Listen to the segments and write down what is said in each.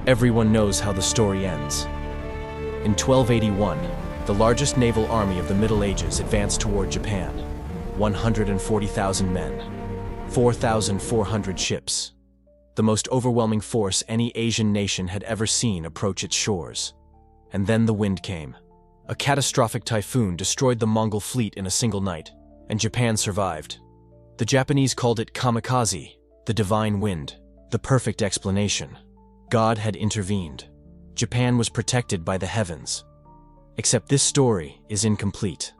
Everyone knows how the story ends. In 1281, the largest naval army of the Middle Ages advanced toward Japan. 140,000 men, 4,400 ships. The most overwhelming force any Asian nation had ever seen approach its shores. And then the wind came. A catastrophic typhoon destroyed the Mongol fleet in a single night, and Japan survived. The Japanese called it kamikaze, the divine wind, the perfect explanation. God had intervened. Japan was protected by the heavens. Except this story is incomplete,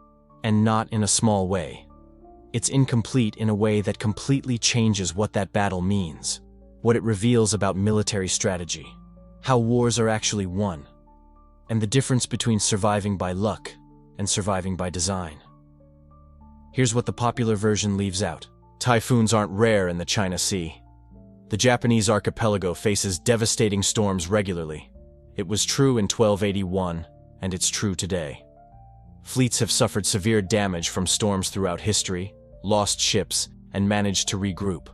and not in a small way. It's incomplete in a way that completely changes what that battle means, what it reveals about military strategy, how wars are actually won, and the difference between surviving by luck and surviving by design. Here's what the popular version leaves out. Typhoons aren't rare in the China Sea. The Japanese archipelago faces devastating storms regularly. It was true in 1281, and it's true today. Fleets have suffered severe damage from storms throughout history, lost ships, and managed to regroup.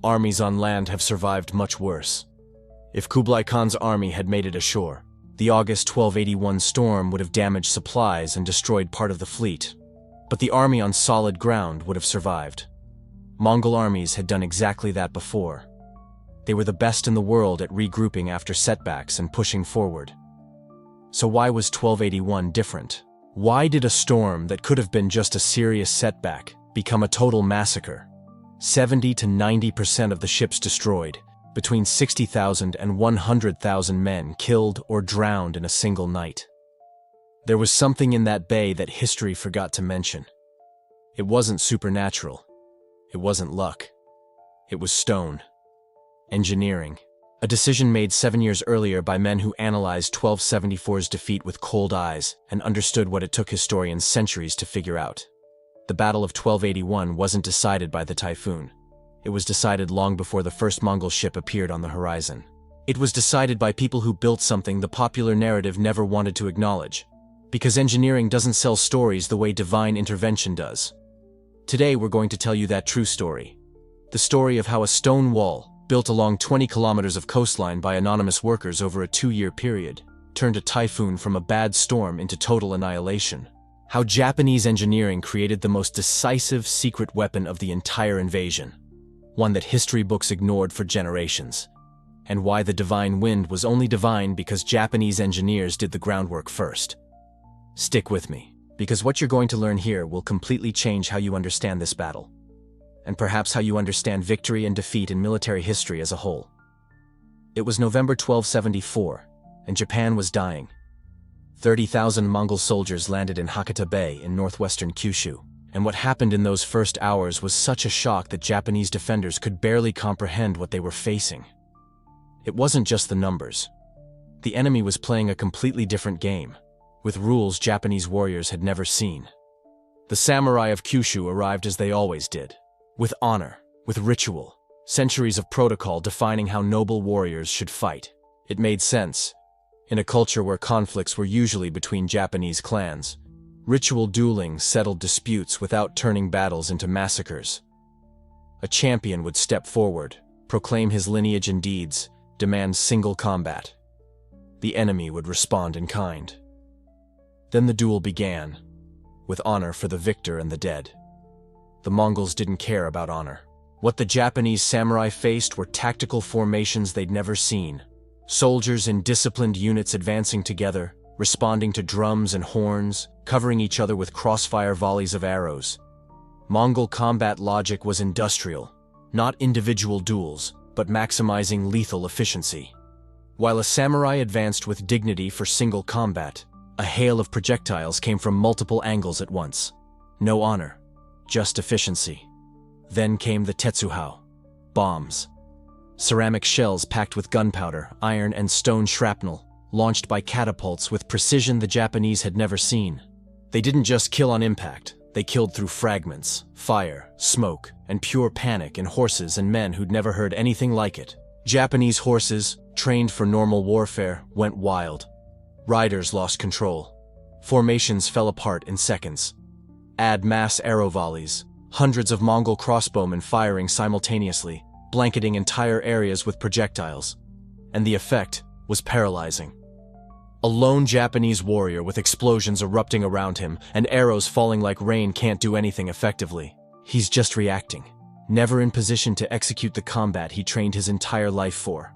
Armies on land have survived much worse. If Kublai Khan's army had made it ashore, the August 1281 storm would have damaged supplies and destroyed part of the fleet. But the army on solid ground would have survived. Mongol armies had done exactly that before. They were the best in the world at regrouping after setbacks and pushing forward. So why was 1281 different? Why did a storm that could have been just a serious setback become a total massacre? 70 to 90% of the ships destroyed, between 60,000 and 100,000 men killed or drowned in a single night. There was something in that bay that history forgot to mention. It wasn't supernatural. It wasn't luck. It was stone. Engineering. A decision made 7 years earlier by men who analyzed 1274's defeat with cold eyes and understood what it took historians centuries to figure out. The Battle of 1281 wasn't decided by the typhoon. It was decided long before the first Mongol ship appeared on the horizon. It was decided by people who built something the popular narrative never wanted to acknowledge. Because engineering doesn't sell stories the way divine intervention does. Today we're going to tell you that true story. The story of how a stone wall, built along 20 kilometers of coastline by anonymous workers over a 2-year period, turned a typhoon from a bad storm into total annihilation. How Japanese engineering created the most decisive secret weapon of the entire invasion, one that history books ignored for generations. And why the divine wind was only divine because Japanese engineers did the groundwork first. Stick with me, because what you're going to learn here will completely change how you understand this battle, and perhaps how you understand victory and defeat in military history as a whole. It was November 1274, and Japan was dying. 30,000 Mongol soldiers landed in Hakata Bay in northwestern Kyushu, and what happened in those first hours was such a shock that Japanese defenders could barely comprehend what they were facing. It wasn't just the numbers. The enemy was playing a completely different game, with rules Japanese warriors had never seen. The samurai of Kyushu arrived as they always did, with honor, with ritual, centuries of protocol defining how noble warriors should fight. It made sense. In a culture where conflicts were usually between Japanese clans, ritual dueling settled disputes without turning battles into massacres. A champion would step forward, proclaim his lineage and deeds, demand single combat. The enemy would respond in kind. Then the duel began, with honor for the victor and the dead. The Mongols didn't care about honor. What the Japanese samurai faced were tactical formations they'd never seen. Soldiers in disciplined units advancing together, responding to drums and horns, covering each other with crossfire volleys of arrows. Mongol combat logic was industrial, not individual duels, but maximizing lethal efficiency. While a samurai advanced with dignity for single combat, a hail of projectiles came from multiple angles at once. No honor, just efficiency. Then came the tetsuhao, bombs. Ceramic shells packed with gunpowder, iron, and stone shrapnel, launched by catapults with precision the Japanese had never seen. They didn't just kill on impact, they killed through fragments, fire, smoke, and pure panic in horses and men who'd never heard anything like it. Japanese horses, trained for normal warfare, went wild. Riders lost control. Formations fell apart in seconds. Add mass arrow volleys, hundreds of Mongol crossbowmen firing simultaneously, blanketing entire areas with projectiles. And the effect was paralyzing. A lone Japanese warrior with explosions erupting around him and arrows falling like rain can't do anything effectively. He's just reacting, never in position to execute the combat he trained his entire life for.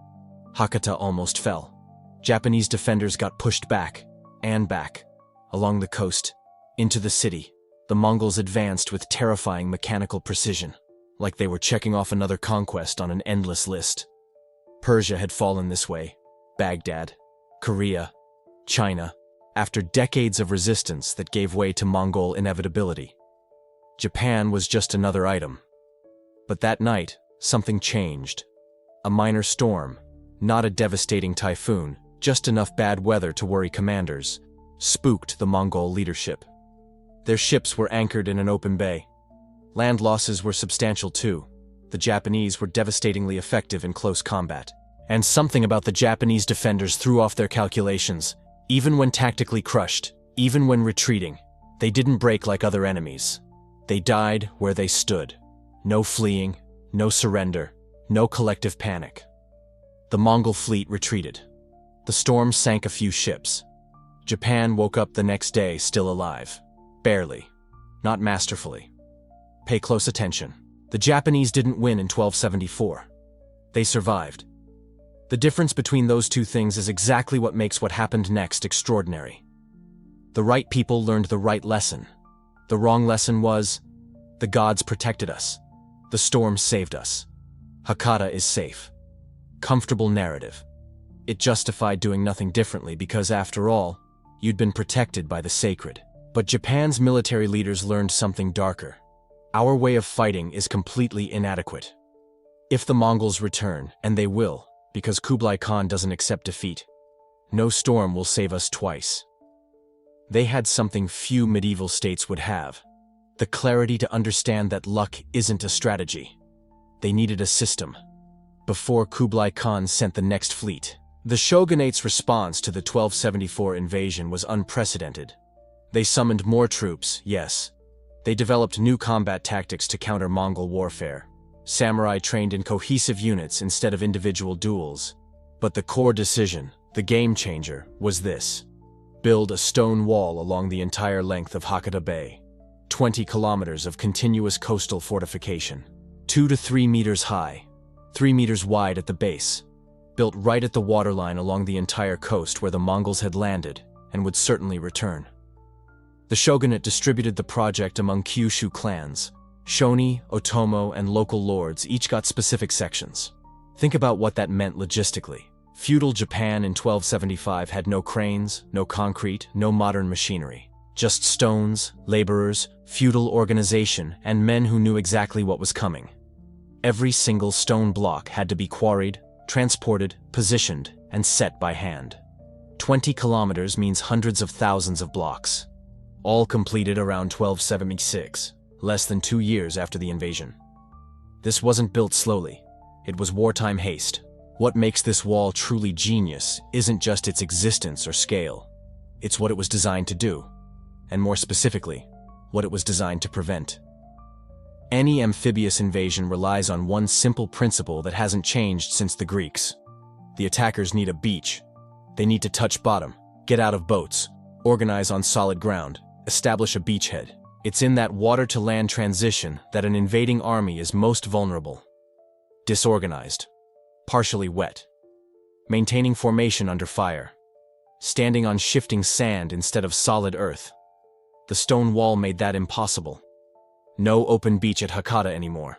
Hakata almost fell. Japanese defenders got pushed back, and back, along the coast, into the city. The Mongols advanced with terrifying mechanical precision, like they were checking off another conquest on an endless list. Persia had fallen this way, Baghdad, Korea, China, after decades of resistance that gave way to Mongol inevitability. Japan was just another item. But that night, something changed. A minor storm, not a devastating typhoon, just enough bad weather to worry commanders, spooked the Mongol leadership. Their ships were anchored in an open bay. Land losses were substantial too. The Japanese were devastatingly effective in close combat. And something about the Japanese defenders threw off their calculations. Even when tactically crushed, even when retreating, they didn't break like other enemies. They died where they stood. No fleeing, no surrender, no collective panic. The Mongol fleet retreated. The storm sank a few ships. Japan woke up the next day still alive. Barely. Not masterfully. Pay close attention. The Japanese didn't win in 1274. They survived. The difference between those two things is exactly what makes what happened next extraordinary. The right people learned the right lesson. The wrong lesson was, the gods protected us. The storm saved us. Hakata is safe. Comfortable narrative. It justified doing nothing differently because, after all, you'd been protected by the sacred. But Japan's military leaders learned something darker. Our way of fighting is completely inadequate. If the Mongols return, and they will, because Kublai Khan doesn't accept defeat, no storm will save us twice. They had something few medieval states would have: the clarity to understand that luck isn't a strategy. They needed a system. Before Kublai Khan sent the next fleet, the shogunate's response to the 1274 invasion was unprecedented. They summoned more troops, yes. They developed new combat tactics to counter Mongol warfare. Samurai trained in cohesive units instead of individual duels. But the core decision, the game changer, was this: build a stone wall along the entire length of Hakata Bay. 20 kilometers of continuous coastal fortification. 2 to 3 meters high, 3 meters wide at the base. Built right at the waterline along the entire coast where the Mongols had landed and would certainly return. The shogunate distributed the project among Kyushu clans. Shoni, Otomo, and local lords each got specific sections. Think about what that meant logistically. Feudal Japan in 1275 had no cranes, no concrete, no modern machinery. Just stones, laborers, feudal organization, and men who knew exactly what was coming. Every single stone block had to be quarried, transported, positioned, and set by hand. 20 kilometers means hundreds of thousands of blocks. All completed around 1276. Less than 2 years after the invasion. This wasn't built slowly. It was wartime haste. What makes this wall truly genius isn't just its existence or scale. It's what it was designed to do. And more specifically, what it was designed to prevent. Any amphibious invasion relies on one simple principle that hasn't changed since the Greeks. The attackers need a beach. They need to touch bottom, get out of boats, organize on solid ground, establish a beachhead. It's in that water-to-land transition that an invading army is most vulnerable. Disorganized. Partially wet. Maintaining formation under fire. Standing on shifting sand instead of solid earth. The stone wall made that impossible. No open beach at Hakata anymore.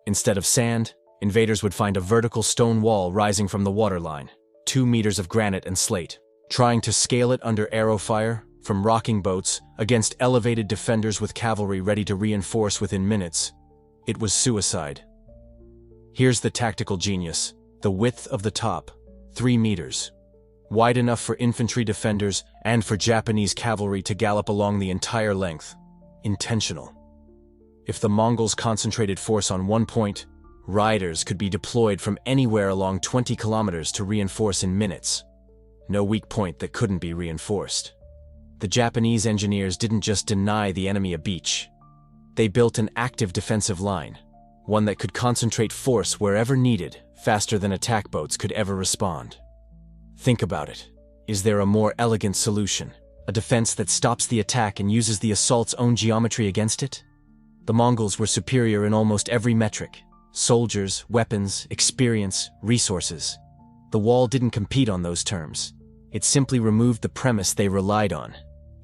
Instead of sand, invaders would find a vertical stone wall rising from the waterline. 2 meters of granite and slate. Trying to scale it under arrow fire, from rocking boats, against elevated defenders with cavalry ready to reinforce within minutes, it was suicide. Here's the tactical genius: the width of the top, 3 meters. Wide enough for infantry defenders and for Japanese cavalry to gallop along the entire length. Intentional. If the Mongols concentrated force on one point, riders could be deployed from anywhere along 20 kilometers to reinforce in minutes. No weak point that couldn't be reinforced. The Japanese engineers didn't just deny the enemy a beach. They built an active defensive line, one that could concentrate force wherever needed, faster than attack boats could ever respond. Think about it. Is there a more elegant solution? A defense that stops the attack and uses the assault's own geometry against it? The Mongols were superior in almost every metric: soldiers, weapons, experience, resources. The wall didn't compete on those terms. It simply removed the premise they relied on: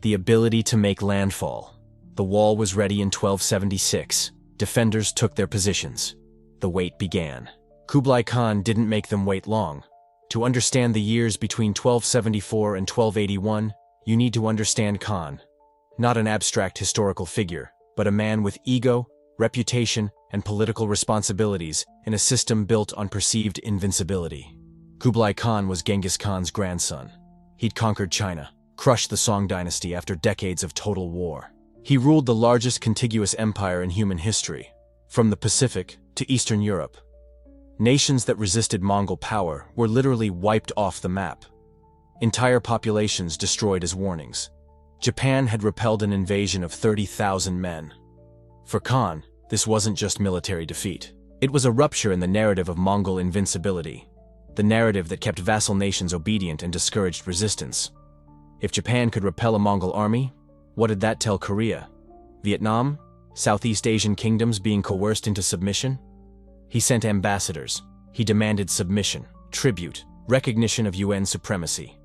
the ability to make landfall. The wall was ready in 1276. Defenders took their positions. The wait began. Kublai Khan didn't make them wait long. To understand the years between 1274 and 1281, you need to understand Khan. Not an abstract historical figure, but a man with ego, reputation, and political responsibilities in a system built on perceived invincibility. Kublai Khan was Genghis Khan's grandson. He'd conquered China, crushed the Song dynasty after decades of total war. He ruled the largest contiguous empire in human history, from the Pacific to Eastern Europe. Nations that resisted Mongol power were literally wiped off the map. Entire populations destroyed as warnings. Japan had repelled an invasion of 30,000 men. For Khan, this wasn't just military defeat. It was a rupture in the narrative of Mongol invincibility, the narrative that kept vassal nations obedient and discouraged resistance. If Japan could repel a Mongol army, what did that tell Korea? Vietnam? Southeast Asian kingdoms being coerced into submission? He sent ambassadors. He demanded submission, tribute, recognition of UN supremacy.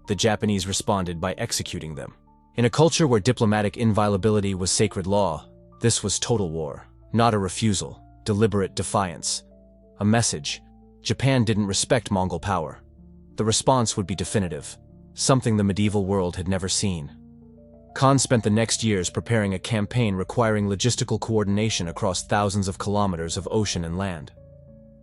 The Japanese responded by executing them. In a culture where diplomatic inviolability was sacred law, this was total war, not a refusal, deliberate defiance. A message: Japan didn't respect Mongol power. The response would be definitive, something the medieval world had never seen. Khan spent the next years preparing a campaign requiring logistical coordination across thousands of kilometers of ocean and land.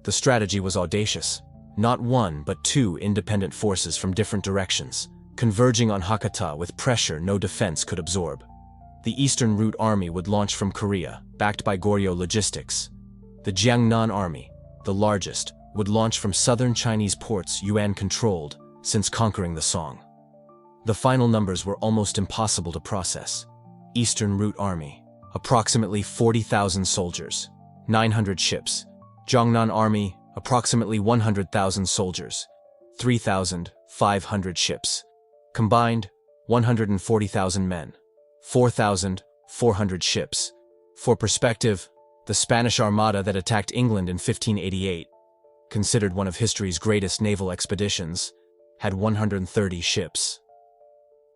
The strategy was audacious. Not one, but two independent forces from different directions, converging on Hakata with pressure no defense could absorb. The Eastern Route Army would launch from Korea, backed by Goryeo logistics. The Jiangnan Army, the largest, would launch from southern Chinese ports Yuan controlled since conquering the Song. The final numbers were almost impossible to process. Eastern Route Army, approximately 40,000 soldiers, 900 ships. Jiangnan Army, approximately 100,000 soldiers, 3,500 ships. Combined, 140,000 men, 4,400 ships. For perspective, the Spanish Armada that attacked England in 1588, considered one of history's greatest naval expeditions, had 130 ships.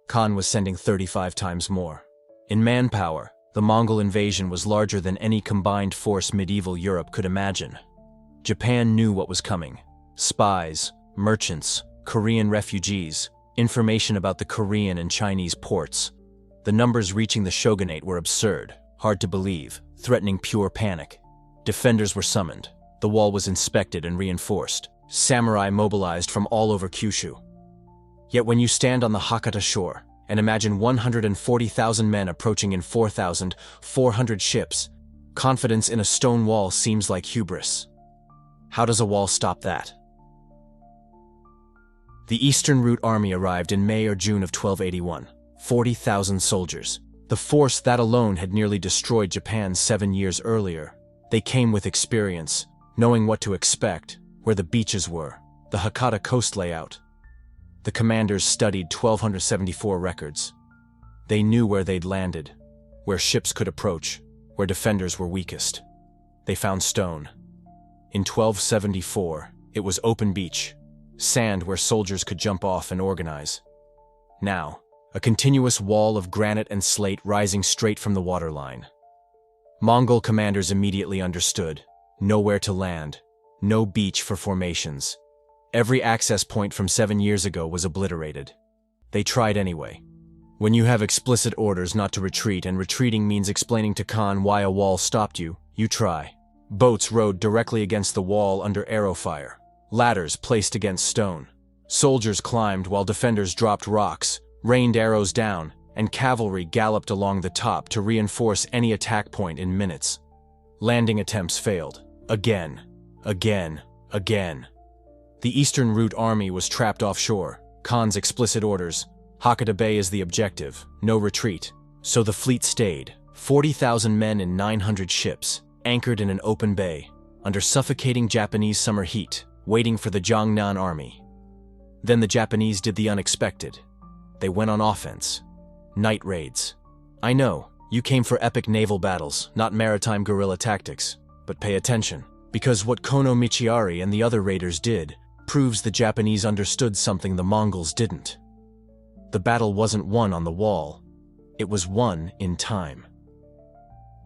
Khan was sending 35 times more. In manpower, the Mongol invasion was larger than any combined force medieval Europe could imagine. Japan knew what was coming. Spies, merchants, Korean refugees, information about the Korean and Chinese ports. The numbers reaching the shogunate were absurd, hard to believe, threatening pure panic. Defenders were summoned. The wall was inspected and reinforced. Samurai mobilized from all over Kyushu. Yet when you stand on the Hakata shore and imagine 140,000 men approaching in 4,400 ships, confidence in a stone wall seems like hubris. How does a wall stop that? The Eastern Route Army arrived in May or June of 1281, 40,000 soldiers. The force that alone had nearly destroyed Japan 7 years earlier. They came with experience, knowing what to expect, where the beaches were, the Hakata coast layout. The commanders studied 1274 records. They knew where they'd landed, where ships could approach, where defenders were weakest. They found stone. In 1274, it was open beach, sand where soldiers could jump off and organize. Now, a continuous wall of granite and slate rising straight from the waterline. Mongol commanders immediately understood: nowhere to land, no beach for formations. Every access point from 7 years ago was obliterated. They tried anyway. When you have explicit orders not to retreat and retreating means explaining to Khan why a wall stopped you, you try. Boats rowed directly against the wall under arrow fire. Ladders placed against stone. Soldiers climbed while defenders dropped rocks, rained arrows down, and cavalry galloped along the top to reinforce any attack point in minutes. Landing attempts failed. Again. The Eastern Route Army was trapped offshore. Khan's explicit orders: Hakata Bay is the objective, no retreat. So the fleet stayed, 40,000 men in 900 ships, anchored in an open bay, under suffocating Japanese summer heat, waiting for the Jiangnan Army. Then the Japanese did the unexpected. They went on offense. Night raids. I know, you came for epic naval battles, not maritime guerrilla tactics. But pay attention, because what Kono Michiari and the other raiders did proves the Japanese understood something the Mongols didn't. The battle wasn't won on the wall. It was won in time.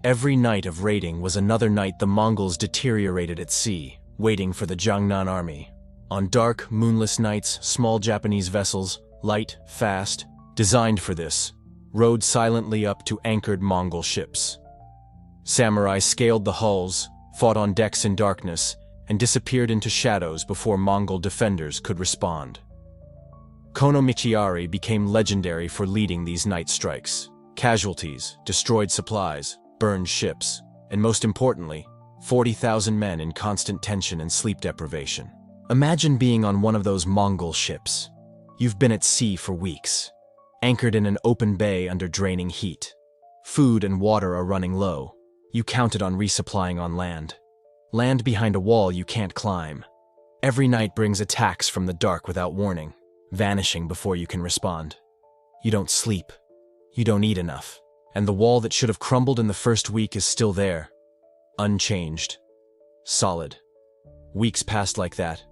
Every night of raiding was another night the Mongols deteriorated at sea, waiting for the Jiangnan army. On dark, moonless nights, small Japanese vessels, light, fast, designed for this, rode silently up to anchored Mongol ships. Samurai scaled the hulls, fought on decks in darkness, and disappeared into shadows before Mongol defenders could respond. Kono Michiari became legendary for leading these night strikes. Casualties, destroyed supplies, burned ships, and most importantly, 40,000 men in constant tension and sleep deprivation. Imagine being on one of those Mongol ships. You've been at sea for weeks, anchored in an open bay under draining heat. Food and water are running low. You counted on resupplying on land. Land behind a wall you can't climb. Every night brings attacks from the dark without warning, vanishing before you can respond. You don't sleep. You don't eat enough. And the wall that should have crumbled in the first week is still there. Unchanged. Solid. Weeks passed like that.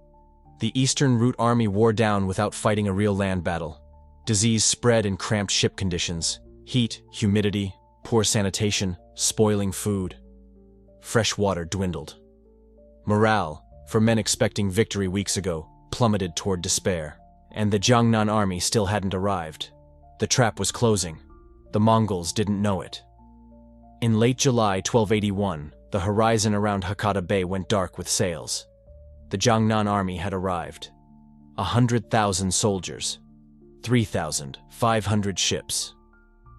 The Eastern Route Army wore down without fighting a real land battle. Disease spread in cramped ship conditions. Heat, humidity, poor sanitation, spoiling food. Fresh water dwindled. Morale, for men expecting victory weeks ago, plummeted toward despair. And the Jiangnan army still hadn't arrived. The trap was closing. The Mongols didn't know it. In late July 1281, the horizon around Hakata Bay went dark with sails. The Jiangnan army had arrived. 100,000 soldiers, 3,500 ships.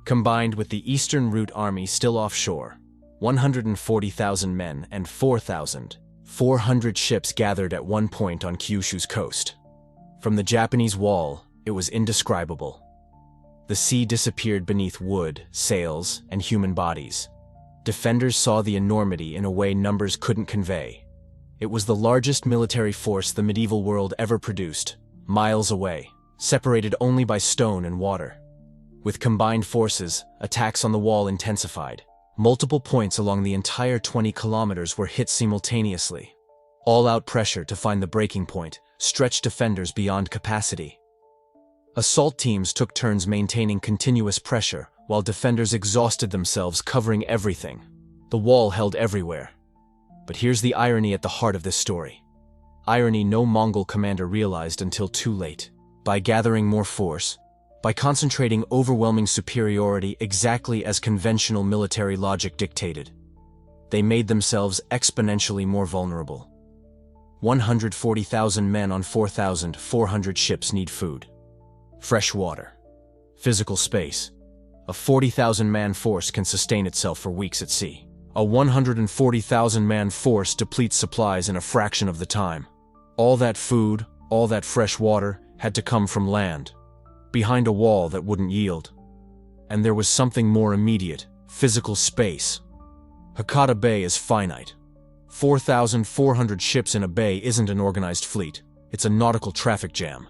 Combined with the Eastern Route Army still offshore, 140,000 men and 4,400 ships gathered at one point on Kyushu's coast. From the Japanese wall, it was indescribable. The sea disappeared beneath wood, sails, and human bodies. Defenders saw the enormity in a way numbers couldn't convey. It was the largest military force the medieval world ever produced, miles away, separated only by stone and water. With combined forces, attacks on the wall intensified. Multiple points along the entire 20 kilometers were hit simultaneously. All-out pressure to find the breaking point stretched defenders beyond capacity. Assault teams took turns maintaining continuous pressure, while defenders exhausted themselves covering everything. The wall held everywhere. But here's the irony at the heart of this story. Irony no Mongol commander realized until too late. By gathering more force, by concentrating overwhelming superiority exactly as conventional military logic dictated, they made themselves exponentially more vulnerable. 140,000 men on 4,400 ships need food, fresh water, physical space. A 40,000-man force can sustain itself for weeks at sea. A 140,000-man force depletes supplies in a fraction of the time. All that food, all that fresh water had to come from land, behind a wall that wouldn't yield. And there was something more immediate, physical space. Hakata Bay is finite. 4,400 ships in a bay isn't an organized fleet. It's a nautical traffic jam.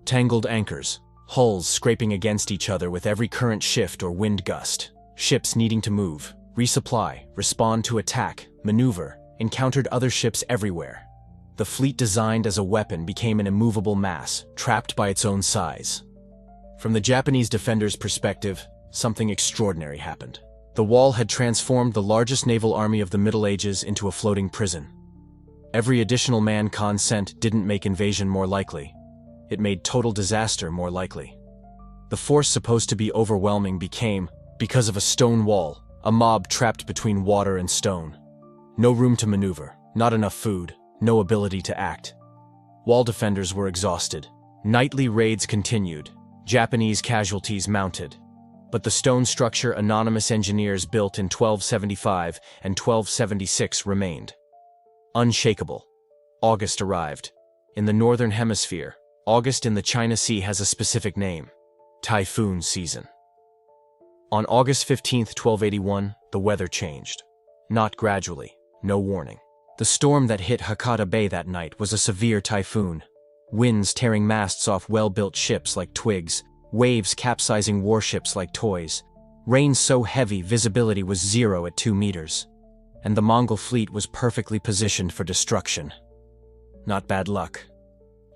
Tangled anchors, hulls scraping against each other with every current shift or wind gust. Ships needing to move, resupply, respond to attack, maneuver, encountered other ships everywhere. The fleet designed as a weapon became an immovable mass, trapped by its own size. From the Japanese defenders' perspective, something extraordinary happened. The wall had transformed the largest naval army of the Middle Ages into a floating prison. Every additional man Khan sent didn't make invasion more likely. It made total disaster more likely. The force supposed to be overwhelming became, because of a stone wall, a mob trapped between water and stone. No room to maneuver, not enough food, no ability to act. Wall defenders were exhausted. Nightly raids continued. Japanese casualties mounted. But the stone structure anonymous engineers built in 1275 and 1276 remained. Unshakable. August arrived. In the Northern Hemisphere, August in the China Sea has a specific name: typhoon season. On August 15, 1281, the weather changed. Not gradually, no warning. The storm that hit Hakata Bay that night was a severe typhoon. Winds tearing masts off well-built ships like twigs, waves capsizing warships like toys. Rain so heavy visibility was 0 at 2 meters. And the Mongol fleet was perfectly positioned for destruction. Not bad luck.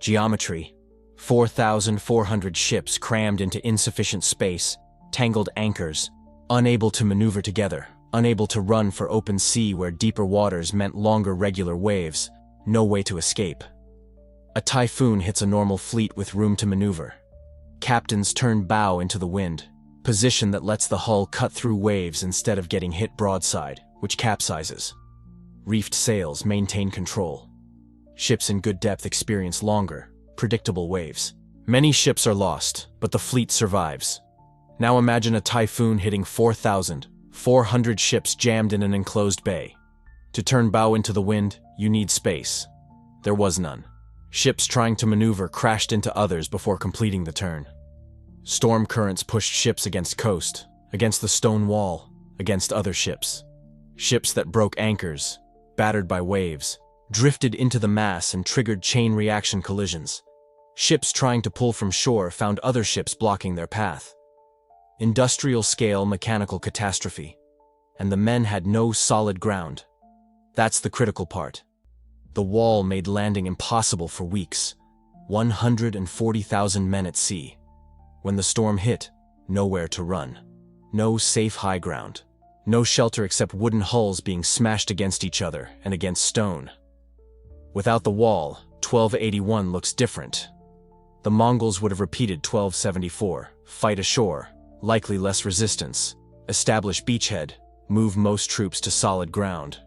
Geometry. 4,400 ships crammed into insufficient space, tangled anchors, unable to maneuver together, unable to run for open sea where deeper waters meant longer regular waves, no way to escape. A typhoon hits a normal fleet with room to maneuver. Captains turn bow into the wind, position that lets the hull cut through waves instead of getting hit broadside, which capsizes. Reefed sails maintain control. Ships in good depth experience longer, predictable waves. Many ships are lost, but the fleet survives. Now imagine a typhoon hitting 4,400 ships jammed in an enclosed bay. To turn bow into the wind, you need space. There was none. Ships trying to maneuver crashed into others before completing the turn. Storm currents pushed ships against coast, against the stone wall, against other ships. Ships that broke anchors, battered by waves, drifted into the mass and triggered chain reaction collisions. Ships trying to pull from shore found other ships blocking their path. Industrial-scale mechanical catastrophe. And the men had no solid ground. That's the critical part. The wall made landing impossible for weeks. 140,000 men at sea. When the storm hit, nowhere to run. No safe high ground. No shelter except wooden hulls being smashed against each other and against stone. Without the wall, 1281 looks different. The Mongols would have repeated 1274, fight ashore, likely less resistance, establish beachhead, move most troops to solid ground.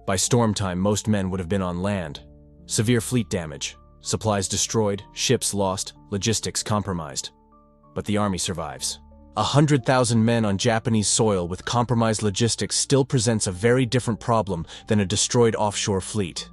By storm time, most men would have been on land. Severe fleet damage, supplies destroyed, ships lost, logistics compromised. But the army survives. 100,000 men on Japanese soil with compromised logistics still presents a very different problem than a destroyed offshore fleet.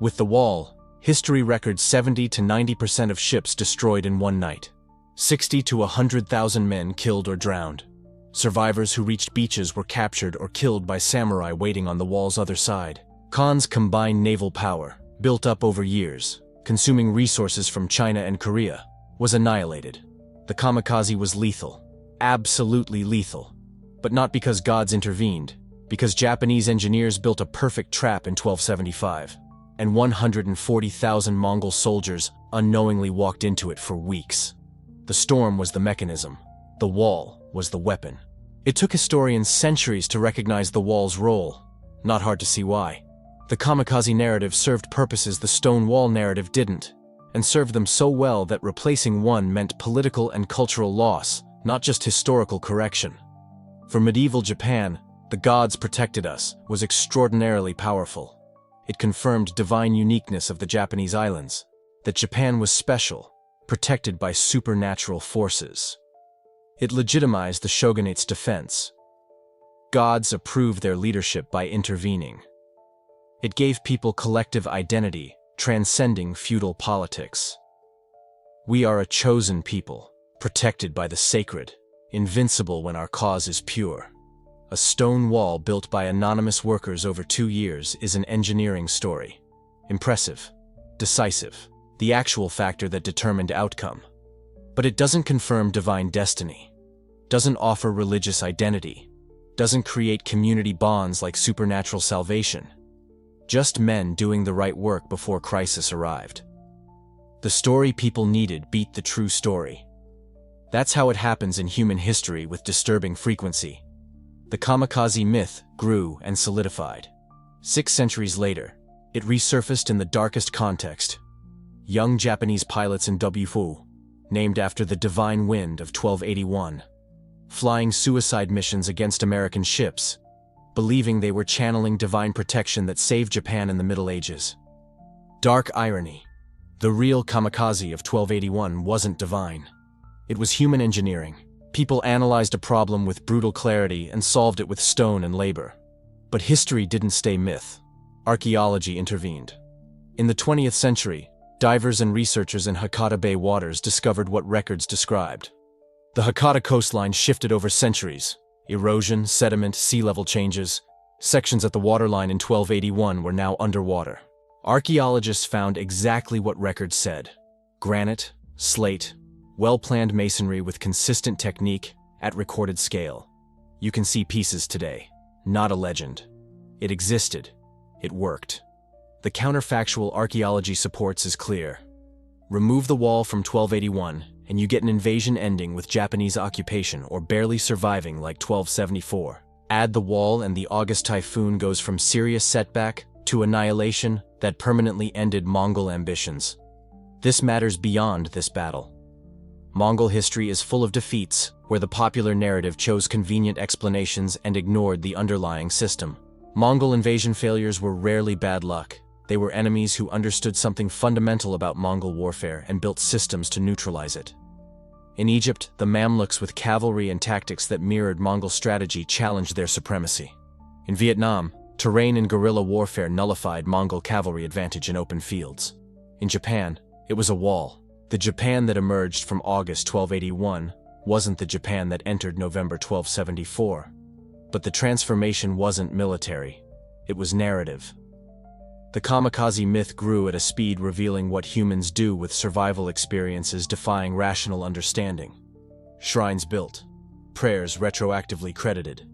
With the wall, history records 70 to 90% of ships destroyed in one night. 60 to 100,000 men killed or drowned. Survivors who reached beaches were captured or killed by samurai waiting on the wall's other side. Khan's combined naval power, built up over years, consuming resources from China and Korea, was annihilated. The kamikaze was lethal, absolutely lethal. But not because gods intervened, because Japanese engineers built a perfect trap in 1275. And 140,000 Mongol soldiers unknowingly walked into it for weeks. The storm was the mechanism. The wall was the weapon. It took historians centuries to recognize the wall's role. Not hard to see why. The kamikaze narrative served purposes the stone wall narrative didn't, and served them so well that replacing one meant political and cultural loss, not just historical correction. For medieval Japan, the gods protected us was extraordinarily powerful. It confirmed divine uniqueness of the Japanese islands, that Japan was special, protected by supernatural forces. It legitimized the shogunate's defense. Gods approved their leadership by intervening. It gave people collective identity, transcending feudal politics. We are a chosen people, protected by the sacred, invincible when our cause is pure. A stone wall built by anonymous workers over 2 years is an engineering story. Impressive, decisive, the actual factor that determined outcome. But it doesn't confirm divine destiny, doesn't offer religious identity, doesn't create community bonds like supernatural salvation. Just men doing the right work before crisis arrived. The story people needed beat the true story. That's how it happens in human history with disturbing frequency. The kamikaze myth grew and solidified. 6 centuries later, it resurfaced in the darkest context. Young Japanese pilots in WFU, named after the divine wind of 1281, flying suicide missions against American ships, believing they were channeling divine protection that saved Japan in the Middle Ages. Dark irony. The real kamikaze of 1281 wasn't divine. It was human engineering. People analyzed a problem with brutal clarity and solved it with stone and labor. But history didn't stay myth. Archaeology intervened. In the 20th century, divers and researchers in Hakata Bay waters discovered what records described. The Hakata coastline shifted over centuries. Erosion, sediment, sea level changes. Sections at the waterline in 1281 were now underwater. Archaeologists found exactly what records said: granite, slate, well-planned masonry with consistent technique at recorded scale. You can see pieces today, not a legend. It existed. It worked. The counterfactual archaeology supports is clear. Remove the wall from 1281, and you get an invasion ending with Japanese occupation or barely surviving like 1274. Add the wall and the August typhoon goes from serious setback to annihilation that permanently ended Mongol ambitions. This matters beyond this battle. Mongol history is full of defeats where the popular narrative chose convenient explanations and ignored the underlying system. Mongol invasion failures were rarely bad luck. They were enemies who understood something fundamental about Mongol warfare and built systems to neutralize it. In Egypt, the Mamluks with cavalry and tactics that mirrored Mongol strategy challenged their supremacy. In Vietnam, terrain and guerrilla warfare nullified Mongol cavalry advantage in open fields. In Japan, it was a wall. The Japan that emerged from August 1281 wasn't the Japan that entered November 1274. But the transformation wasn't military. It was narrative. The kamikaze myth grew at a speed revealing what humans do with survival experiences defying rational understanding. Shrines built, prayers retroactively credited.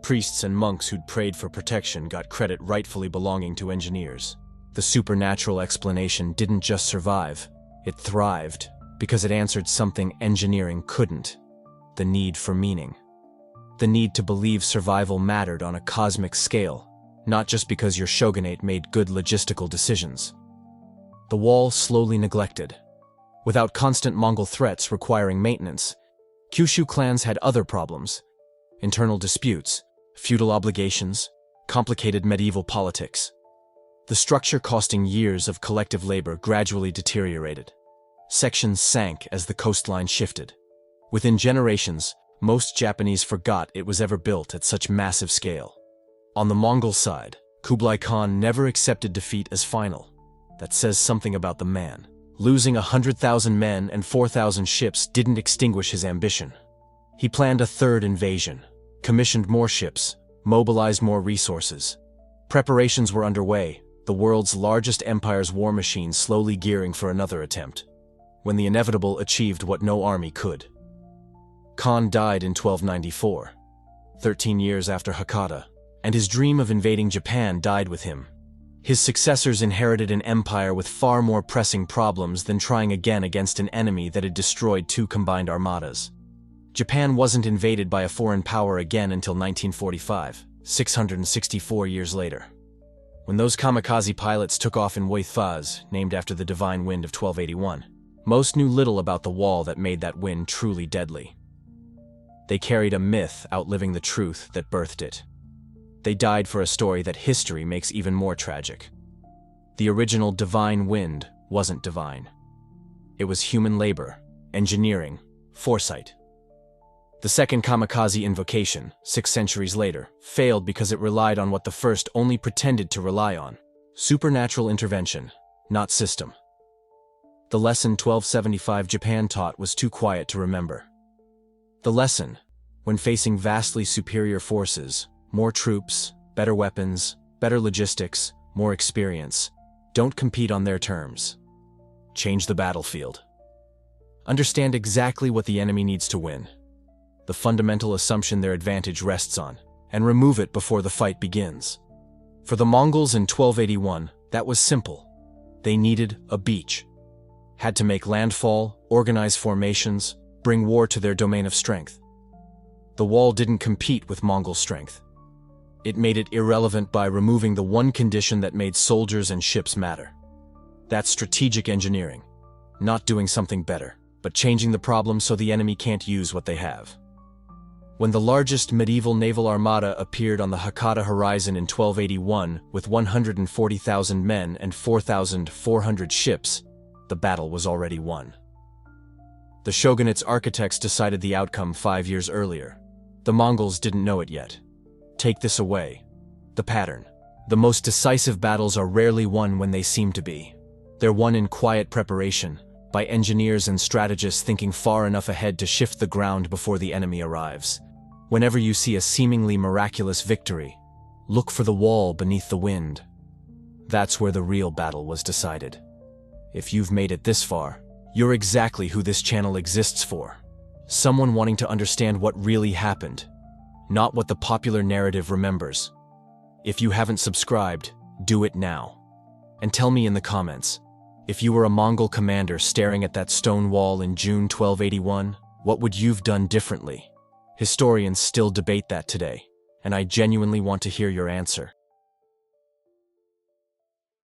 Priests and monks who'd prayed for protection got credit rightfully belonging to engineers. The supernatural explanation didn't just survive, it thrived because it answered something engineering couldn't: the need for meaning. The need to believe survival mattered on a cosmic scale, not just because your shogunate made good logistical decisions. The wall slowly neglected. Without constant Mongol threats requiring maintenance, Kyushu clans had other problems: internal disputes, feudal obligations, complicated medieval politics. The structure costing years of collective labor gradually deteriorated. Sections sank as the coastline shifted. Within generations, most Japanese forgot it was ever built at such massive scale. On the Mongol side, Kublai Khan never accepted defeat as final. That says something about the man. Losing 100,000 men and 4,000 ships didn't extinguish his ambition. He planned a third invasion, commissioned more ships, mobilized more resources. Preparations were underway, the world's largest empire's war machine slowly gearing for another attempt, when the inevitable achieved what no army could. Khan died in 1294, 13 years after Hakata, and his dream of invading Japan died with him. His successors inherited an empire with far more pressing problems than trying again against an enemy that had destroyed 2 combined armadas. Japan wasn't invaded by a foreign power again until 1945, 664 years later. When those kamikaze pilots took off in Waithfaz, named after the divine wind of 1281, most knew little about the wall that made that wind truly deadly. They carried a myth outliving the truth that birthed it. They died for a story that history makes even more tragic. The original divine wind wasn't divine. It was human labor, engineering, foresight. The second kamikaze invocation, 6 centuries later, failed because it relied on what the first only pretended to rely on: supernatural intervention, not system. The lesson 1275 Japan taught was too quiet to remember. The lesson: when facing vastly superior forces, more troops, better weapons, better logistics, more experience, don't compete on their terms. Change the battlefield. Understand exactly what the enemy needs to win, the fundamental assumption their advantage rests on, and remove it before the fight begins. For the Mongols in 1281, that was simple. They needed a beach. Had to make landfall, organize formations, bring war to their domain of strength. The wall didn't compete with Mongol strength. It made it irrelevant by removing the one condition that made soldiers and ships matter. That's strategic engineering. Not doing something better, but changing the problem so the enemy can't use what they have. When the largest medieval naval armada appeared on the Hakata horizon in 1281 with 140,000 men and 4,400 ships, the battle was already won. The shogunate's architects decided the outcome 5 years earlier. The Mongols didn't know it yet. Take this away. The pattern. The most decisive battles are rarely won when they seem to be. They're won in quiet preparation, by engineers and strategists thinking far enough ahead to shift the ground before the enemy arrives. Whenever you see a seemingly miraculous victory, look for the wall beneath the wind. That's where the real battle was decided. If you've made it this far, you're exactly who this channel exists for. Someone wanting to understand what really happened, not what the popular narrative remembers. If you haven't subscribed, do it now. And tell me in the comments, if you were a Mongol commander staring at that stone wall in June 1281, what would you've done differently? Historians still debate that today, and I genuinely want to hear your answer.